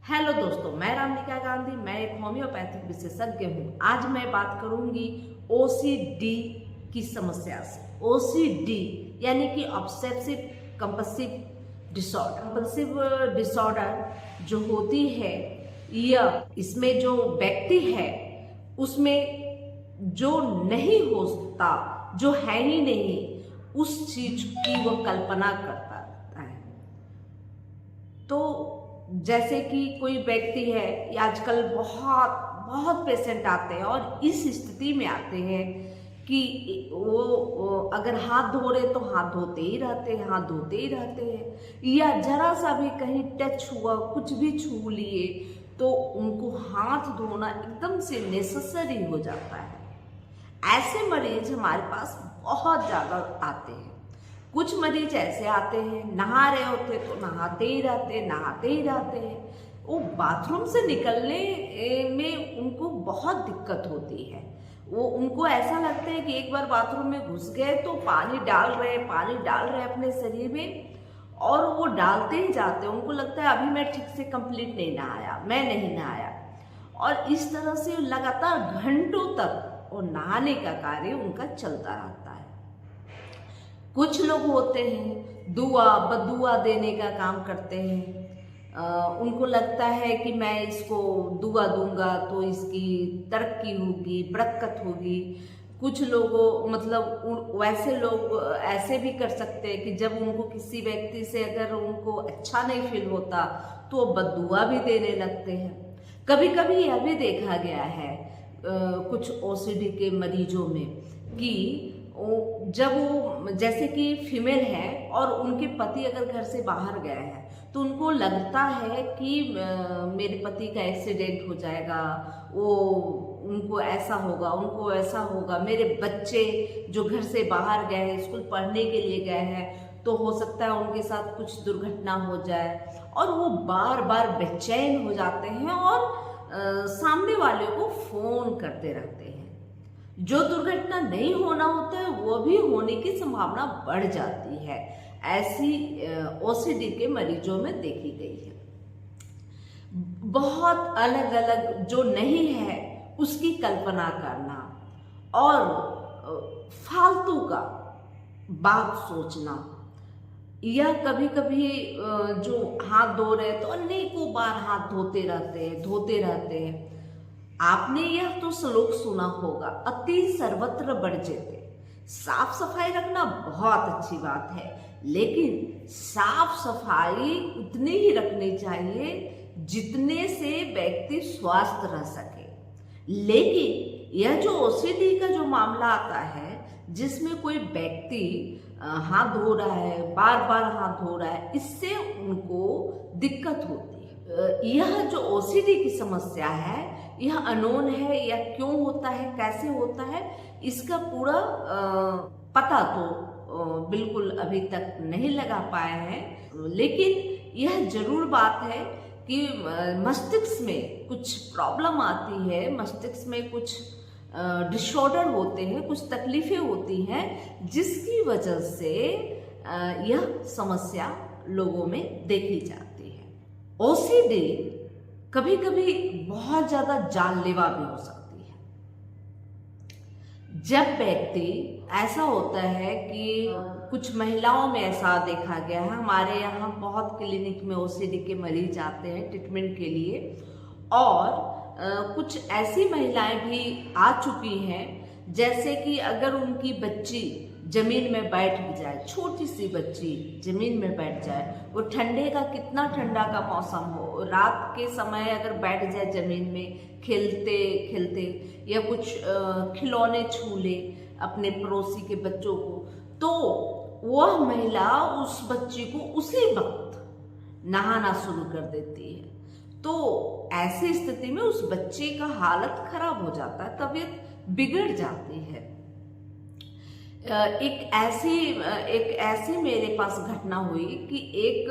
Hello दोस्तों, मैं रामनिका गांधी। मैं एक होम्योपैथिक विशेषज्ञ हूँ। आज मैं बात करूंगी ओसीडी की समस्या से। ओसीडी यानी कि obsessive compulsive disorder. Compulsive disorder जो होती है, यह इसमें जो व्यक्ति है उसमें जो नहीं होता, जो है ही नहीं, उस चीज की वह कल्पना करता रहता है। तो जैसे कि कोई व्यक्ति है, आजकल बहुत बहुत पेशेंट आते हैं और इस स्थिति में आते हैं कि वो अगर हाथ धो रहे तो हाथ धोते ही रहते हैं, हाथ धोते ही रहते हैं, या जरा सा भी कहीं टच हुआ, कुछ भी छू लिए तो उनको हाथ धोना एकदम से नेसेसरी हो जाता है। ऐसे मरीज हमारे पास बहुत ज़्यादा आते हैं। कुछ मरीज ऐसे आते हैं, नहा रहे होते तो नहाते ही रहते हैं। वो बाथरूम से निकलने में उनको बहुत दिक्कत होती है। वो उनको ऐसा लगता है कि एक बार बाथरूम में घुस गए तो पानी डाल रहे अपने शरीर में, और वो डालते ही जाते हैं। उनको लगता है अभी मैं ठीक से कंप्लीट मैं नहीं नहाया, और इस तरह से लगातार घंटों तक वो नहाने का कार्य उनका चलता रहता है। कुछ लोग होते हैं बदुआ देने का काम करते हैं। उनको लगता है कि मैं इसको दुआ दूंगा तो इसकी तरक्की होगी, बरकत होगी। कुछ लोगों वैसे लोग ऐसे भी कर सकते हैं कि जब उनको किसी व्यक्ति से अगर उनको अच्छा नहीं फील होता तो बदुआ भी देने लगते हैं। कभी कभी यह भी देखा गया है कुछ ओसीडी के मरीजों में कि जब वो जैसे कि फीमेल है और उनके पति अगर घर से बाहर गए हैं तो उनको लगता है कि मेरे पति का एक्सीडेंट हो जाएगा, उनको ऐसा होगा, मेरे बच्चे जो घर से बाहर गए हैं, स्कूल पढ़ने के लिए गए हैं, तो हो सकता है उनके साथ कुछ दुर्घटना हो जाए, और वो बार बार बेचैन हो जाते हैं और सामने वाले को फोन करते रहते हैं। जो दुर्घटना नहीं होना होता है वो भी होने की संभावना बढ़ जाती है। ऐसी ओसीडी के मरीजों में देखी गई है। बहुत अलग अलग जो नहीं है उसकी कल्पना करना और फालतू का बात सोचना, या कभी कभी जो हाथ धो रहे तो अनेकों बार हाथ धोते रहते हैं। आपने यह तो श्लोक सुना होगा, अति सर्वत्र वर्ज्यते। साफ सफाई रखना बहुत अच्छी बात है, लेकिन साफ सफाई उतनी ही रखनी चाहिए जितने से व्यक्ति स्वस्थ रह सके। लेकिन यह जो ओसीडी का जो मामला आता है, जिसमें कोई व्यक्ति हाथ धो रहा है, बार बार हाथ धो रहा है, इससे उनको दिक्कत होती है। यह जो ओसीडी की समस्या है, यह अनोन है, या क्यों होता है, कैसे होता है, इसका पूरा पता तो बिल्कुल अभी तक नहीं लगा पाए हैं। लेकिन यह जरूर बात है कि मस्तिष्क में कुछ प्रॉब्लम आती है, मस्तिष्क में कुछ डिसऑर्डर होते हैं, कुछ तकलीफें होती हैं, जिसकी वजह से यह समस्या लोगों में देखी जाती है। ओसीडी कभी कभी बहुत ज्यादा जानलेवा भी हो सकती है। जब व्यक्ति ऐसा होता है कि कुछ महिलाओं में ऐसा देखा गया है, हमारे यहाँ बहुत क्लिनिक में ओसीडी के मरीज आते हैं ट्रीटमेंट के लिए, और कुछ ऐसी महिलाएं भी आ चुकी हैं, जैसे कि अगर उनकी बच्ची जमीन में बैठ जाए, छोटी सी बच्ची जमीन में बैठ जाए, वो ठंडे का कितना ठंडा का मौसम हो, रात के समय अगर बैठ जाए जमीन में खेलते खेलते, या कुछ खिलौने छू ले अपने पड़ोसी के बच्चों को, तो वह महिला उस बच्ची को उसी वक्त नहाना शुरू कर देती है। तो ऐसी स्थिति में उस बच्चे का हालत खराब हो जाता है, तबीयत बिगड़ जाती है। एक ऐसी मेरे पास घटना हुई कि एक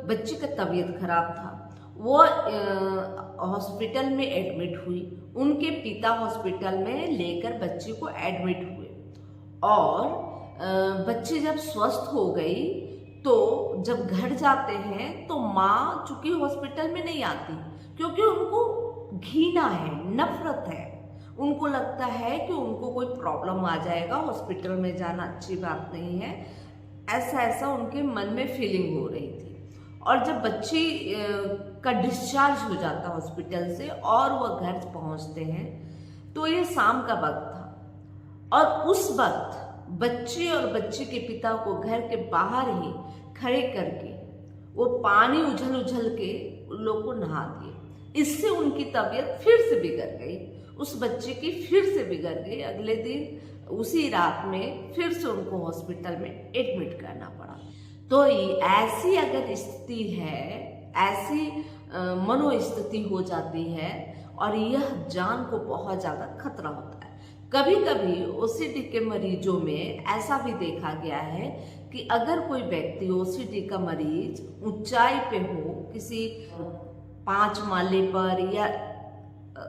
बच्ची का तबीयत खराब था। वो हॉस्पिटल में एडमिट हुई, उनके पिता हॉस्पिटल में लेकर बच्ची को एडमिट हुए, और बच्ची जब स्वस्थ हो गई तो जब घर जाते हैं तो माँ चूंकि हॉस्पिटल में नहीं आती, क्योंकि उनको घृणा है, नफरत है। उनको लगता है कि उनको कोई प्रॉब्लम आ जाएगा, हॉस्पिटल में जाना अच्छी बात नहीं है, ऐसा ऐसा उनके मन में फीलिंग हो रही थी। और जब बच्ची का डिस्चार्ज हो जाता हॉस्पिटल से और वह घर पहुंचते हैं तो ये शाम का वक्त था, और उस वक्त बच्चे और बच्चे के पिता को घर के बाहर ही खड़े करके वो पानी उछल उछल के उन लोग को नहा दिए। इससे उनकी तबीयत फिर से बिगड़ गई, उस बच्चे की फिर से बिगड़ गई। अगले दिन उसी रात में फिर से उनको हॉस्पिटल में एडमिट करना पड़ा। तो ऐसी अगर स्थिति है, ऐसी मनोस्थिति हो जाती है और यह जान को बहुत ज़्यादा खतरा होता है। कभी कभी ओसीडी के मरीजों में ऐसा भी देखा गया है कि अगर कोई व्यक्ति ओसीडी का मरीज ऊंचाई पे हो, किसी 5 माले पर या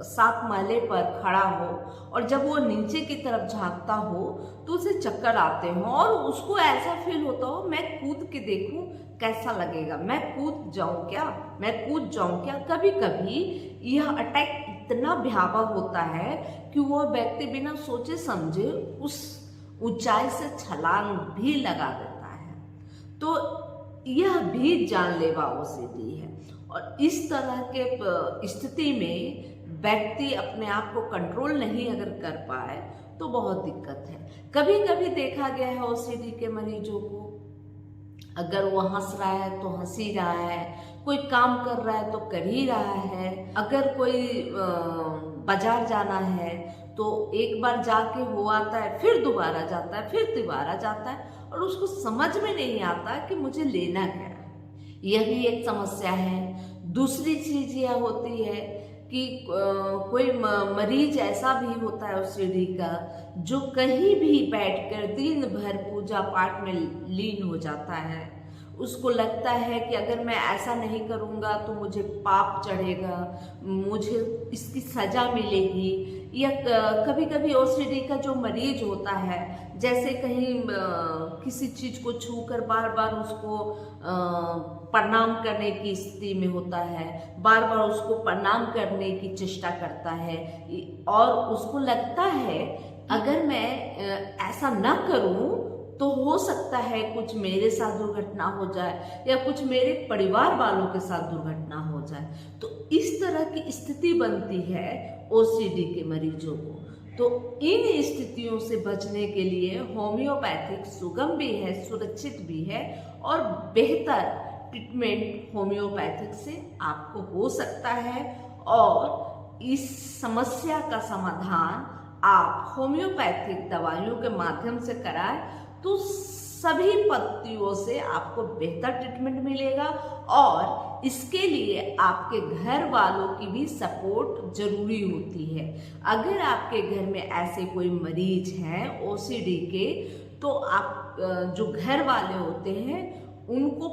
7 माले पर खड़ा हो, और जब वो नीचे की तरफ झांकता हो तो उसे चक्कर आते हो और उसको ऐसा फील होता हो मैं कूद के देखूं कैसा लगेगा, मैं कूद जाऊं क्या, मैं कूद जाऊं क्या। कभी कभी यह अटैक इतना भयावह होता है कि वो व्यक्ति बिना सोचे समझे उस ऊंचाई से छलांग भी लगा देता है। तो यह भी जानलेवा ओसीडी है, और इस तरह के स्थिति में व्यक्ति अपने आप को कंट्रोल नहीं अगर कर पाए तो बहुत दिक्कत है। कभी कभी देखा गया है ओसीडी के मरीजों को, अगर वो हंस रहा है तो हंस ही रहा है, कोई काम कर रहा है तो कर ही रहा है। अगर कोई बाजार जाना है तो एक बार जाके हो आता है, फिर दोबारा जाता है, फिर दोबारा जाता है, और उसको समझ में नहीं आता कि मुझे लेना क्या है। यह भी एक समस्या है। दूसरी चीज यह होती है कि कोई मरीज ऐसा भी होता है ओसीडी का जो कहीं भी बैठकर दिन भर पूजा पाठ में लीन हो जाता है। उसको लगता है कि अगर मैं ऐसा नहीं करूँगा तो मुझे पाप चढ़ेगा, मुझे इसकी सजा मिलेगी। या कभी कभी ओसीडी का जो मरीज होता है, जैसे कहीं किसी चीज़ को छूकर बार बार उसको प्रणाम करने की स्थिति में होता है, बार बार उसको प्रणाम करने की चेष्टा करता है, और उसको लगता है अगर मैं ऐसा ना करूं तो हो सकता है कुछ मेरे साथ दुर्घटना हो जाए या कुछ मेरे परिवार वालों के साथ दुर्घटना हो जाए। तो इस तरह की स्थिति बनती है ओसीडी के मरीजों को। तो इन स्थितियों से बचने के लिए होम्योपैथिक सुगम भी है, सुरक्षित भी है, और बेहतर ट्रीटमेंट होम्योपैथिक से आपको हो सकता है। और इस समस्या का समाधान आप होम्योपैथिक दवाइयों के माध्यम से कराएं तो सभी पद्धतियों से आपको बेहतर ट्रीटमेंट मिलेगा, और इसके लिए आपके घर वालों की भी सपोर्ट जरूरी होती है। अगर आपके घर में ऐसे कोई मरीज हैं ओसीडी के, तो आप जो घर वाले होते हैं उनको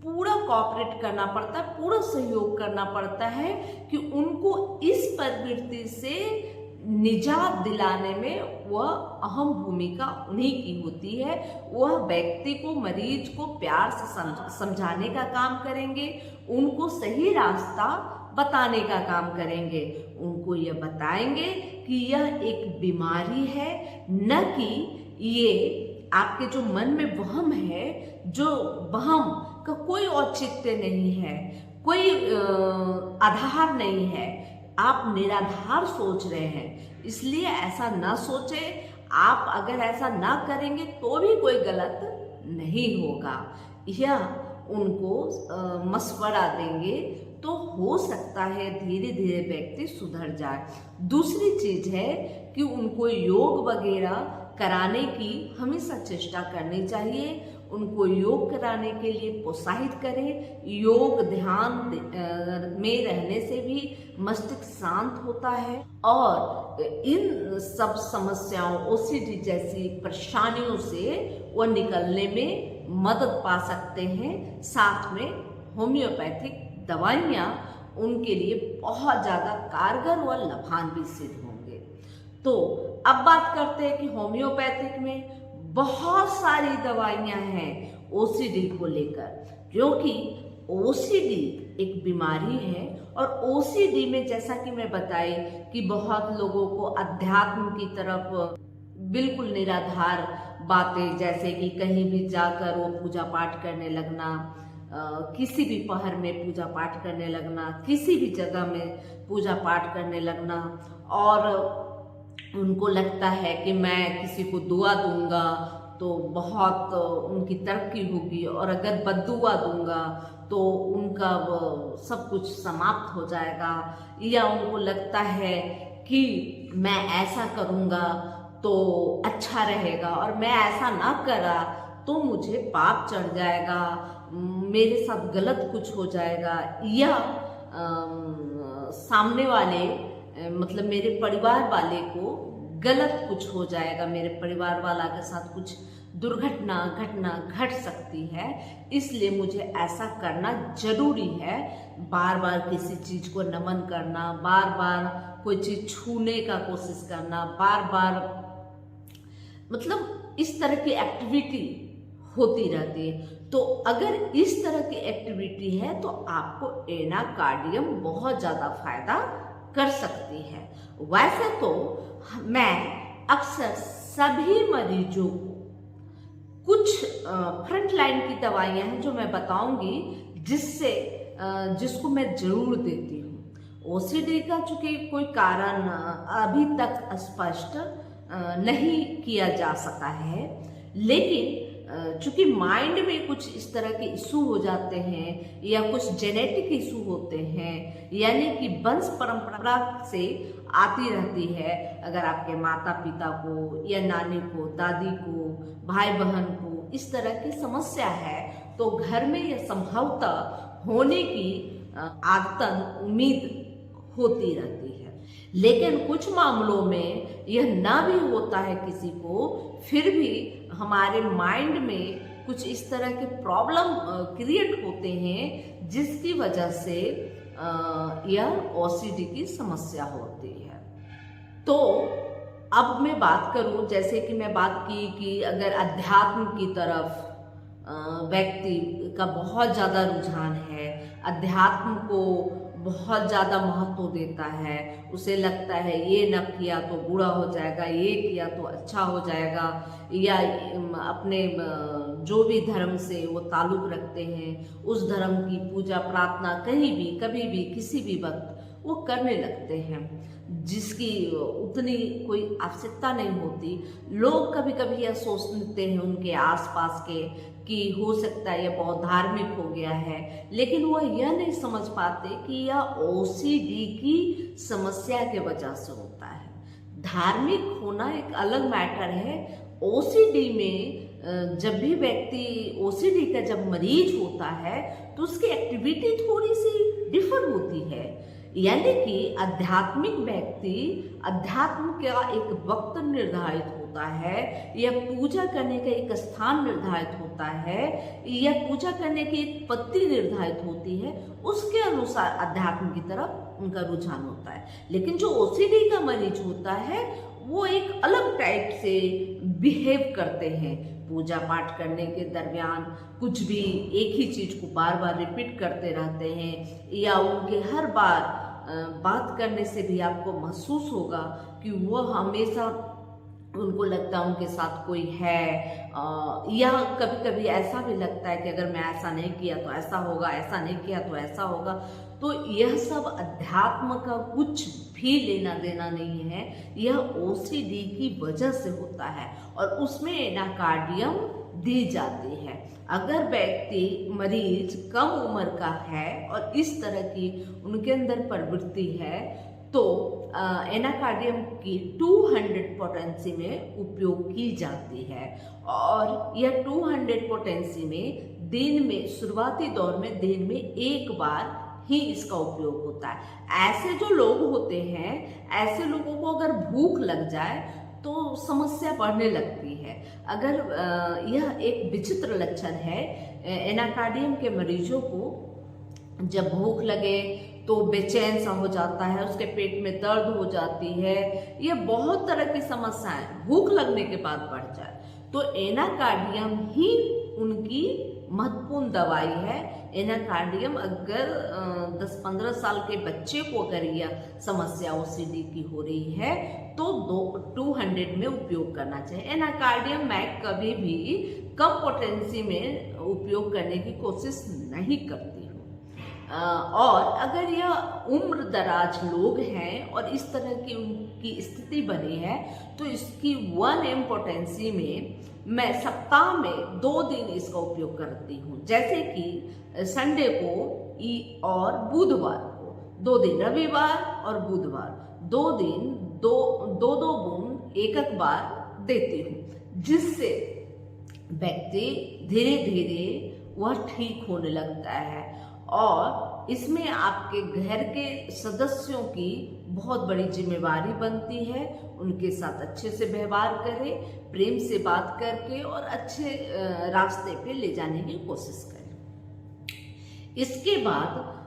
पूरा कोऑपरेट करना पड़ता है, पूरा सहयोग करना पड़ता है कि उनको इस प्रवृत्ति से निजात दिलाने में वह अहम भूमिका उन्हीं की होती है। वह व्यक्ति को, मरीज को प्यार से समझाने का काम करेंगे, उनको सही रास्ता बताने का काम करेंगे, उनको यह बताएंगे कि यह एक बीमारी है, न कि ये आपके जो मन में वहम है, जो वहम का कोई औचित्य नहीं है, कोई आधार नहीं है, आप निराधार सोच रहे हैं। इसलिए ऐसा ना सोचे। आप अगर ऐसा ना करेंगे तो भी कोई गलत नहीं होगा। यह उनको मशवरा देंगे तो हो सकता है धीरे धीरे व्यक्ति सुधर जाए। दूसरी चीज है कि उनको योग वगैरह कराने की हमेशा चेष्टा करनी चाहिए। उनको योग कराने के लिए प्रोत्साहित करें। योग ध्यान में रहने से भी मस्तिष्क शांत होता है, और इन सब समस्याओं, ओसीडी जैसी परेशानियों से वो निकलने में मदद पा सकते हैं। साथ में होम्योपैथिक दवाइयाँ उनके लिए बहुत ज़्यादा कारगर व लाभान्वित सिद्ध होंगे। तो अब बात करते हैं कि होम्योपैथिक में बहुत सारी दवाइयाँ हैं, ओसीडी को लेकर, क्योंकि ओसीडी एक बीमारी है और ओसीडी में जैसा कि मैं बताई कि बहुत लोगों को अध्यात्म की तरफ बिल्कुल निराधार बातें, जैसे कि कहीं भी जाकर वो पूजा पाठ करने लगना, किसी भी पहर में पूजा पाठ करने लगना, किसी भी जगह में पूजा पाठ करने लगना, और उनको लगता है कि मैं किसी को दुआ दूंगा तो बहुत उनकी तरक्की होगी, और अगर बद्दुआ दूंगा तो उनका सब कुछ समाप्त हो जाएगा, या उनको लगता है कि मैं ऐसा करूंगा तो अच्छा रहेगा और मैं ऐसा ना करा तो मुझे पाप चढ़ जाएगा, मेरे साथ गलत कुछ हो जाएगा, या सामने वाले मतलब मेरे परिवार वाले को गलत कुछ हो जाएगा, मेरे परिवार वाला के साथ कुछ घटना घट सकती है, इसलिए मुझे ऐसा करना जरूरी है। बार बार किसी चीज को नमन करना, बार बार कोई चीज छूने का कोशिश करना, बार बार मतलब इस तरह की एक्टिविटी होती रहती है। तो अगर इस तरह की एक्टिविटी है तो आपको एनाकार्डियम बहुत ज़्यादा फायदा कर सकती है। वैसे तो मैं अक्सर सभी मरीजों को कुछ फ्रंट लाइन की दवाइयाँ हैं जो मैं बताऊंगी, जिसको मैं जरूर देती हूँ। ओसीडी का चूंकि कोई कारण अभी तक स्पष्ट नहीं किया जा सका है, लेकिन चूंकि माइंड में कुछ इस तरह के इशू हो जाते हैं या कुछ जेनेटिक इशू होते हैं, यानी कि वंश परंपरा से आती रहती है, अगर आपके माता पिता को या नानी को, दादी को, भाई बहन को इस तरह की समस्या है, तो घर में यह संभवतः होने की आदतन उम्मीद होती रहती है। लेकिन कुछ मामलों में यह ना भी होता है किसी को, फिर भी हमारे माइंड में कुछ इस तरह के प्रॉब्लम क्रिएट होते हैं जिसकी वजह से यह ओसीडी की समस्या होती है। तो अब मैं बात करूं, जैसे कि मैं बात की कि अगर अध्यात्म की तरफ व्यक्ति का बहुत ज़्यादा रुझान है, अध्यात्म को बहुत ज़्यादा महत्व देता है, उसे लगता है ये न किया तो बुरा हो जाएगा, ये किया तो अच्छा हो जाएगा, या अपने जो भी धर्म से वो ताल्लुक़ रखते हैं उस धर्म की पूजा प्रार्थना कहीं भी, कभी भी, किसी भी वक्त वो करने लगते हैं, जिसकी उतनी कोई आवश्यकता नहीं होती। लोग कभी कभी यह सोचते हैं उनके आसपास के कि हो सकता है यह बहुत धार्मिक हो गया है, लेकिन वह यह नहीं समझ पाते कि यह ओसीडी की समस्या के वजह से होता है। धार्मिक होना एक अलग मैटर है। ओसीडी में जब भी व्यक्ति ओसीडी का जब मरीज होता है तो उसकी एक्टिविटी थोड़ी सी डिफर होती है, यानी कि आध्यात्मिक व्यक्ति अध्यात्म का एक वक्त निर्धारित होता है, या पूजा करने का एक स्थान निर्धारित होता है, या पूजा करने की एक पत्ती निर्धारित होती है, उसके अनुसार अध्यात्म की तरफ उनका रुझान होता है। लेकिन जो ओसीडी का मरीज होता है वो एक अलग टाइप से बिहेव करते हैं। पूजा पाठ करने के दरमियान कुछ भी एक ही चीज को बार बार रिपीट करते रहते हैं, या उनके हर बार बात करने से भी आपको महसूस होगा कि वो हमेशा उनको लगता है उनके साथ कोई है, या कभी कभी ऐसा भी लगता है कि अगर मैं ऐसा नहीं किया तो ऐसा होगा, ऐसा नहीं किया तो ऐसा होगा। तो यह सब अध्यात्म का कुछ भी लेना देना नहीं है, यह ओसीडी की वजह से होता है और उसमें एनाकार्डियम दी जाती है। अगर व्यक्ति मरीज कम उम्र का है और इस तरह की उनके अंदर प्रवृत्ति है तो एनाकार्डियम की 200 पोटेंसी में उपयोग की जाती है, और यह 200 पोटेंसी में दिन में शुरुआती दौर में दिन में एक बार ही इसका उपयोग होता है। ऐसे जो लोग होते हैं, ऐसे लोगों को अगर भूख लग जाए तो समस्या बढ़ने लगती है। अगर यह एक विचित्र लक्षण है, एनाकार्डियम के मरीजों को जब भूख लगे तो बेचैन सा हो जाता है, उसके पेट में दर्द हो जाती है, ये बहुत तरह की समस्याएं भूख लगने के बाद बढ़ जाए तो एनाकार्डियम ही उनकी महत्वपूर्ण दवाई है। एनाकार्डियम अगर 10-15 साल के बच्चे को अगर यह समस्या ओसीडी की हो रही है तो 200 में उपयोग करना चाहिए। एनाकार्डियम मैं कभी भी कम पोटेंसी में उपयोग करने की कोशिश नहीं करती हूँ। और अगर यह उम्र दराज लोग हैं और इस तरह की उनकी स्थिति बनी है तो इसकी 1 m पोटेंसी में मैं सप्ताह में 2 दिन इसका उपयोग करती हूँ, जैसे कि संडे को और बुधवार को 2 दिन, रविवार और बुधवार 2 दिन 2 बूंद एक बार देती हूँ, जिससे व्यक्ति धीरे धीरे वह ठीक होने लगता है। और इसमें आपके घर के सदस्यों की बहुत बड़ी जिम्मेवारी बनती है, उनके साथ अच्छे से व्यवहार करें, प्रेम से बात करके और अच्छे रास्ते पे ले जाने की कोशिश करें। इसके बाद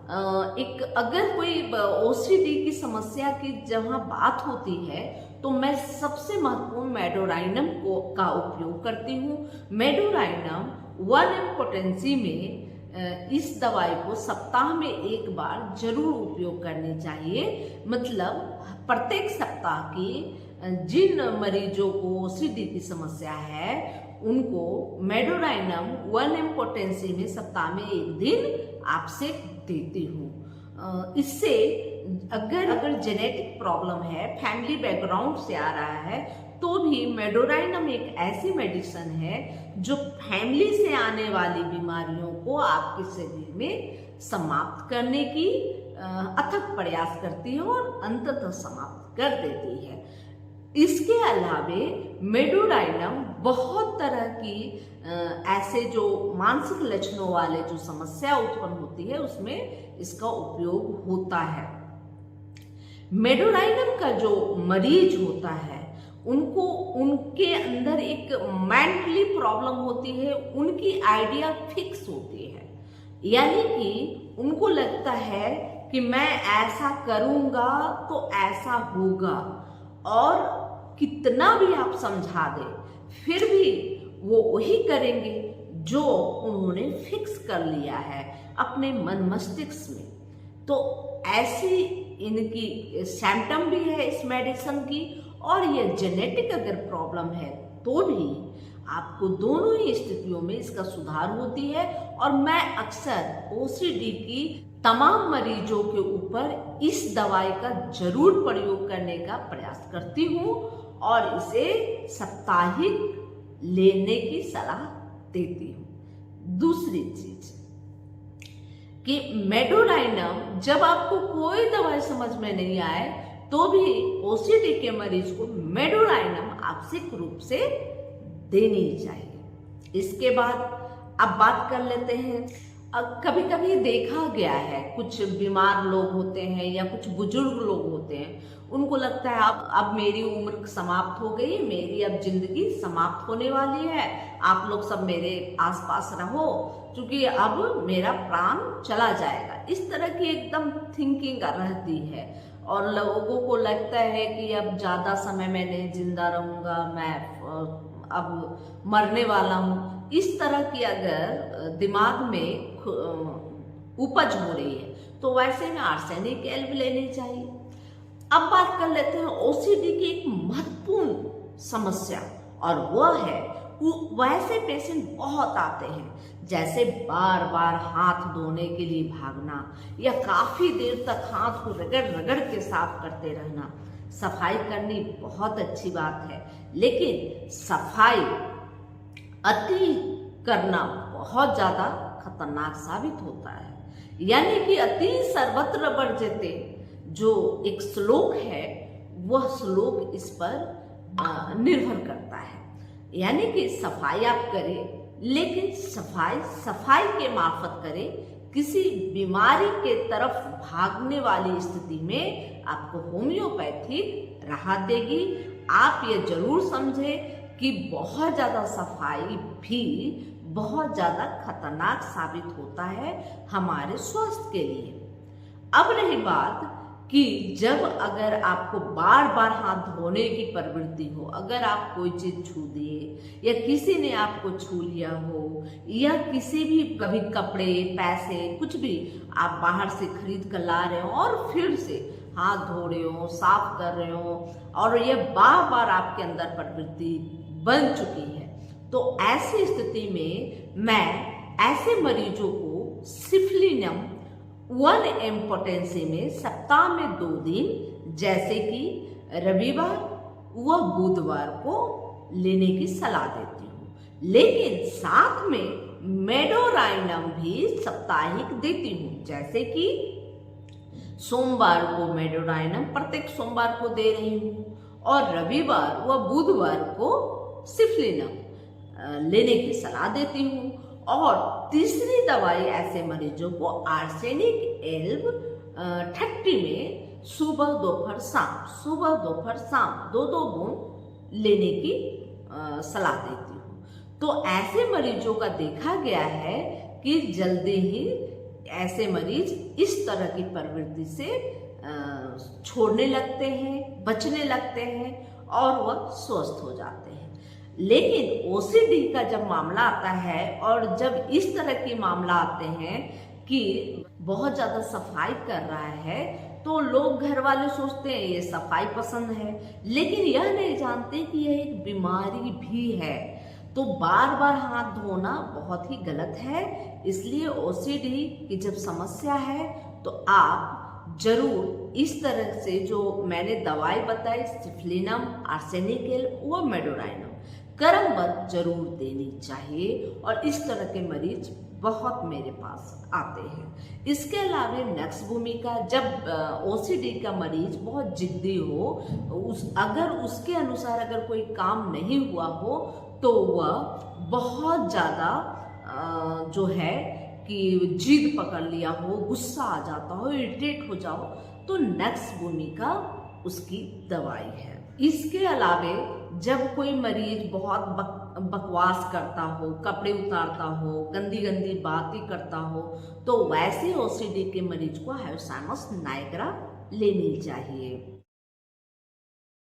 एक अगर कोई ओसीडी की समस्या की जहाँ बात होती है तो मैं सबसे महत्वपूर्ण मेडोराइनम का उपयोग करती हूँ। मेडोराइनम 1 m पोटेंसी में इस दवाई को सप्ताह में 1 बार जरूर उपयोग करनी चाहिए। मतलब प्रत्येक सप्ताह की जिन मरीजों को ओसीडी की समस्या है उनको मेडोराइनम 1 m पोटेंसी में सप्ताह में 1 दिन आपसे देती हूँ। इससे अगर जेनेटिक प्रॉब्लम है, फैमिली बैकग्राउंड से आ रहा है, तो भी मेडोराइनम एक ऐसी मेडिसिन है जो फैमिली से आने वाली बीमारियों को आपके शरीर में समाप्त करने की अथक प्रयास करती है और अंततः समाप्त कर देती है। इसके अलावे मेडोराइनम बहुत तरह की ऐसे जो मानसिक लक्षणों वाले जो समस्या उत्पन्न होती है उसमें इसका उपयोग होता है। मेडोराइनम का जो मरीज होता है उनको उनके अंदर एक मेंटली प्रॉब्लम होती है, उनकी आइडिया फिक्स होती है, यानी कि उनको लगता है कि मैं ऐसा करूंगा तो ऐसा होगा, और कितना भी आप समझा दें फिर भी वो वही करेंगे जो उन्होंने फिक्स कर लिया है अपने मन मस्तिष्क में। तो ऐसी इनकी सिम्टम भी है इस मेडिसिन की, और ये जेनेटिक अगर प्रॉब्लम है तो भी आपको दोनों ही स्थितियों में इसका सुधार होती है। और मैं अक्सर ओसीडी की तमाम मरीजों के ऊपर इस दवाई का जरूर प्रयोग करने का प्रयास करती हूँ और इसे साप्ताहिक लेने की सलाह देती हूँ। दूसरी चीज कि मेडोराइनम जब आपको कोई दवाई समझ में नहीं आए तो भी ओसीडी के मरीज को मेडोराइनम आवश्यक रूप से देनी चाहिए। इसके बाद अब बात कर लेते हैं, कभी कभी देखा गया है कुछ बीमार लोग होते हैं या कुछ बुजुर्ग लोग होते हैं, उनको लगता है अब मेरी उम्र समाप्त हो गई, मेरी अब जिंदगी समाप्त होने वाली है, आप लोग सब मेरे आसपास रहो क्योंकि अब मेरा प्राण चला जाएगा। इस तरह की एकदम थिंकिंग रहती है और लोगों को लगता है कि अब ज़्यादा समय मैं नहीं जिंदा रहूँगा, मैं अब मरने वाला हूँ। इस तरह की अगर दिमाग में उपज हो रही है तो वैसे में आर्सेनिक हेल्प लेनी चाहिए। अब बात कर लेते हैं ओसीडी की एक महत्वपूर्ण समस्या, और वह है वैसे पेशेंट बहुत आते हैं जैसे बार बार हाथ धोने के लिए भागना या काफी देर तक हाथ को रगड़ रगड़ के साफ करते रहना। सफाई करनी बहुत अच्छी बात है, लेकिन सफाई अति करना बहुत ज्यादा खतरनाक साबित होता है। यानी कि अति सर्वत्र वर्जते जो एक श्लोक है वह श्लोक इस पर निर्भर करता है। यानी कि सफाई आप करें, लेकिन सफाई के मार्फत करें। किसी बीमारी के तरफ भागने वाली स्थिति में आपको होम्योपैथिक राहत देगी। आप ये जरूर समझें कि बहुत ज्यादा सफाई भी बहुत ज्यादा खतरनाक साबित होता है हमारे स्वास्थ्य के लिए। अब रही बात कि जब अगर आपको बार बार हाथ धोने की प्रवृत्ति हो, अगर आप कोई चीज छू दिए या किसी ने आपको छू लिया हो, या किसी भी कभी कपड़े, पैसे, कुछ भी आप बाहर से खरीद कर ला रहे हो और फिर से हाथ धो रहे हो, साफ कर रहे हो, और ये बार बार आपके अंदर प्रवृत्ति बन चुकी है, तो ऐसी स्थिति में मैं ऐसे मरीजों को सिफलिनम 1 mg पोटेंसी में सप्ताह में 2 दिन, जैसे कि रविवार व बुधवार को लेने की सलाह देती हूँ। लेकिन साथ में मेडोराइनम भी साप्ताहिक देती हूँ, जैसे कि सोमवार को मेडोराइनम प्रत्येक सोमवार को दे रही हूँ, और रविवार व बुधवार को सिफलिनम लेने की सलाह देती हूँ। और तीसरी दवाई ऐसे मरीजों को आर्सेनिक एल्ब 30 में सुबह दोपहर शाम 2-2 बूंद लेने की सलाह देती हूँ। तो ऐसे मरीजों का देखा गया है कि जल्दी ही ऐसे मरीज इस तरह की प्रवृत्ति से छोड़ने लगते हैं, बचने लगते हैं और वह स्वस्थ हो जाते हैं। लेकिन ओसीडी का जब मामला आता है और जब इस तरह के मामला आते हैं कि बहुत ज़्यादा सफाई कर रहा है, तो लोग, घर वाले सोचते हैं ये सफाई पसंद है, लेकिन यह नहीं जानते कि यह एक बीमारी भी है। तो बार बार हाथ धोना बहुत ही गलत है। इसलिए ओसीडी की जब समस्या है तो आप जरूर इस तरह से जो मैंने दवाई बताई, सिफलिनम, आर्सेनिक एल्ब व मेडोराइनम, क्रमबद्ध जरूर देनी चाहिए। और इस तरह के मरीज बहुत मेरे पास आते हैं। इसके अलावा नक्स भूमिका, जब ओसीडी का मरीज बहुत जिद्दी हो, अगर उसके अनुसार अगर कोई काम नहीं हुआ हो तो वह बहुत ज़्यादा जो है कि जिद पकड़ लिया हो, गुस्सा आ जाता हो, इरिटेट हो जाओ, तो नक्स भूमिका उसकी दवाई है। इसके अलावे जब कोई मरीज बहुत बकवास करता हो, कपड़े उतारता हो, गंदी गंदी बातें करता हो, तो वैसे ओसीडी के मरीज को हाइपोथैलेमस नाइग्रा लेनी चाहिए।